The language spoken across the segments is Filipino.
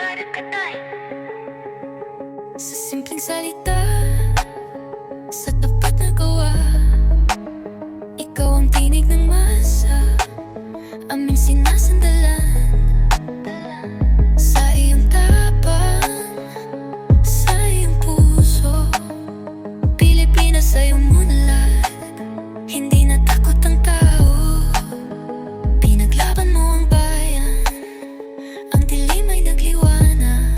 para katay. Sa simpleng salita, sa tapat na gawa, ikaw ang tinig ng masa, aming sinasandalan. Sa iyong tapang, sa iyong puso, Pilipinas sa iyong munlat. Hindi natakot ang tao, pinaglaban mo ang bayan. Ang dilim ay nagliwanag,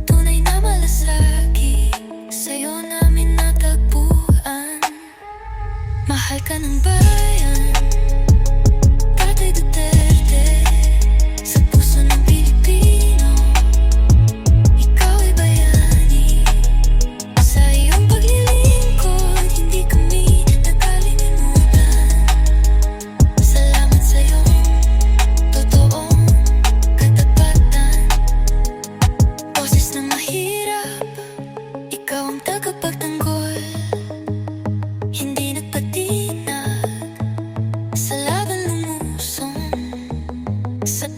tunay na malasakit, sa'yo namin natagpuan. Mahal ka ng bayan, Tatay Duterte. Sa puso ng Pilipino, ikaw ay bayani. Sa iyong paglilingkod, hindi kami nakalimutan. Salamat sa iyong totoong katapatan. Boses ng mahirap, ikaw ang tagapagtanggol. Hindi nagpatinag, sa laban lumusong. Sa